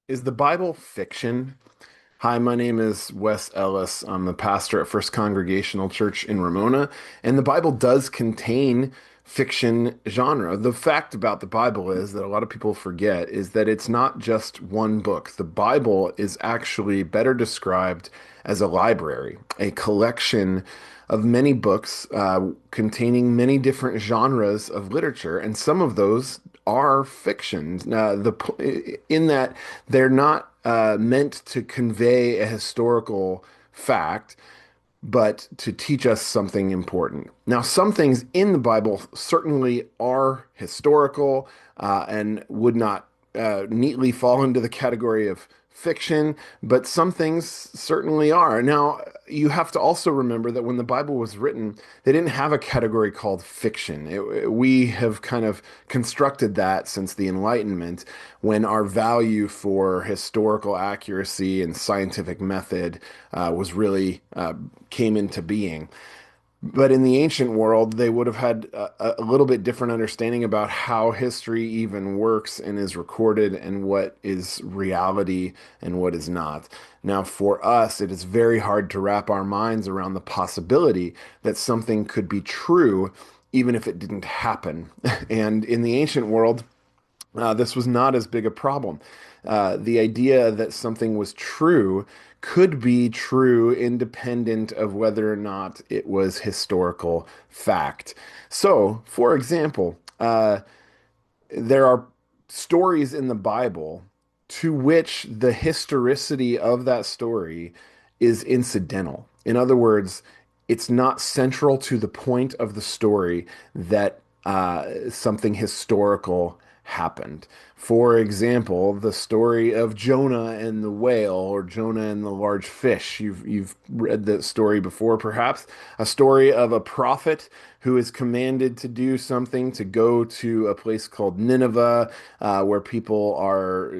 Is the Bible fiction? Hi, my name is Wes Ellis. I'm the pastor at First Congregational Church in Ramona, and the Bible does contain fiction genre. The fact about the Bible is that a lot of people forget is that it's not just one book. The Bible is actually better described as a library, a collection of many books containing many different genres of literature, and some of those are fiction. In that they're not meant to convey a historical fact, but to teach us something important. Now, some things in the Bible certainly are historical and would not neatly fall into the category of fiction, but some things certainly are. Now, you have to also remember that when the Bible was written, they didn't have a category called fiction. We have kind of constructed that since the Enlightenment, when our value for historical accuracy and scientific method was really came into being. But in the ancient world, they would have had a little bit different understanding about how history even works and is recorded and what is reality and what is not. Now, for us, it is very hard to wrap our minds around the possibility that something could be true even if it didn't happen. And in the ancient world, this was not as big a problem. The idea that something was true could be true independent of whether or not it was historical fact. So, for example, there are stories in the Bible to which the historicity of that story is incidental. In other words, it's not central to the point of the story that something historical happened. For example, the story of Jonah and the whale, or Jonah and the large fish. You've read that story before, perhaps. A story of a prophet who is commanded to do something, to go to a place called Nineveh, where people are,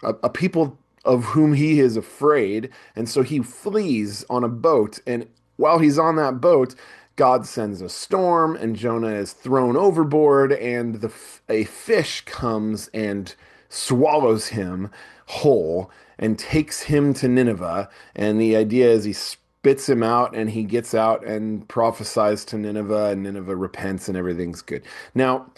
a people of whom he is afraid. And so he flees on a boat. And while he's on that boat, God sends a storm, and Jonah is thrown overboard, and a fish comes and swallows him whole and takes him to Nineveh. And the idea is he spits him out, and he gets out and prophesies to Nineveh, and Nineveh repents, and everything's good. Now,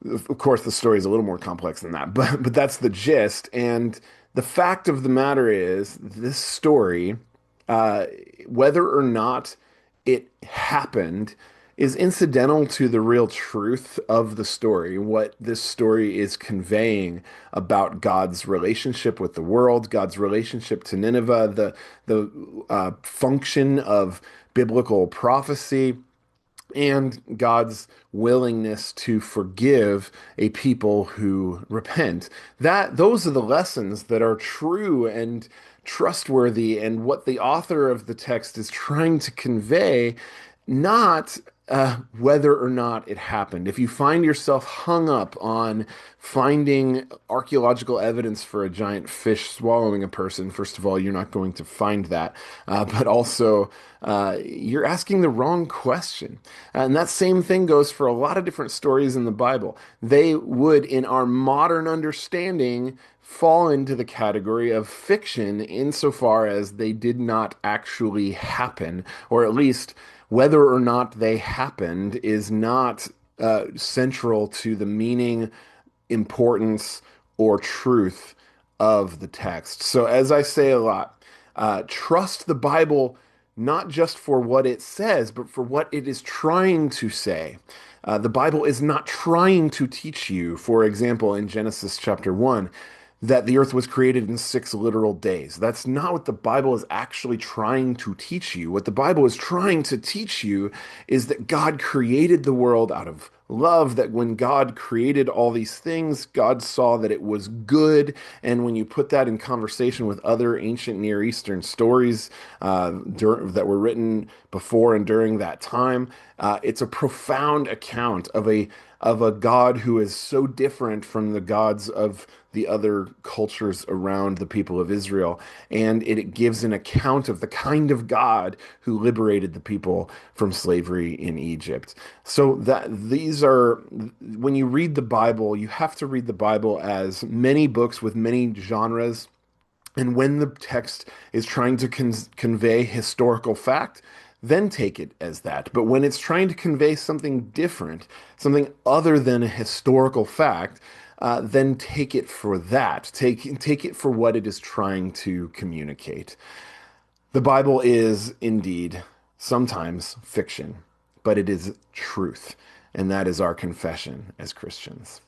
of course, the story is a little more complex than that, but that's the gist. And the fact of the matter is, this story, uh, whether or not it happened, is incidental to the real truth of the story. What this story is conveying about God's relationship with the world, God's relationship to Nineveh, the function of biblical prophecy, and God's willingness to forgive a people who repent. Those are the lessons that are true and trustworthy, and what the author of the text is trying to convey, not whether or not it happened. If you find yourself hung up on finding archaeological evidence for a giant fish swallowing a person, first of all, you're not going to find that. But also, you're asking the wrong question. And that same thing goes for a lot of different stories in the Bible. They would, in our modern understanding, fall into the category of fiction insofar as they did not actually happen, or at least whether or not they happened is not central to the meaning, importance, or truth of the text. So, as I say a lot, trust the Bible not just for what it says, but for what it is trying to say. The Bible is not trying to teach you, for example, in Genesis chapter 1, that the earth was created in 6 literal days. That's not what the Bible is actually trying to teach you. What the Bible is trying to teach you is that God created the world out of love, that when God created all these things, God saw that it was good. And when you put that in conversation with other ancient Near Eastern stories that were written before and during that time, it's a profound account of a God who is so different from the gods of the other cultures around the people of Israel, and it gives an account of the kind of God who liberated the people from slavery in Egypt. So that these are, when you read the Bible, you have to read the Bible as many books with many genres, and when the text is trying to convey historical fact, then take it as that. But when it's trying to convey something different, something other than a historical fact, then take it for that. Take it for what it is trying to communicate. The Bible is indeed sometimes fiction, but it is truth, and that is our confession as Christians.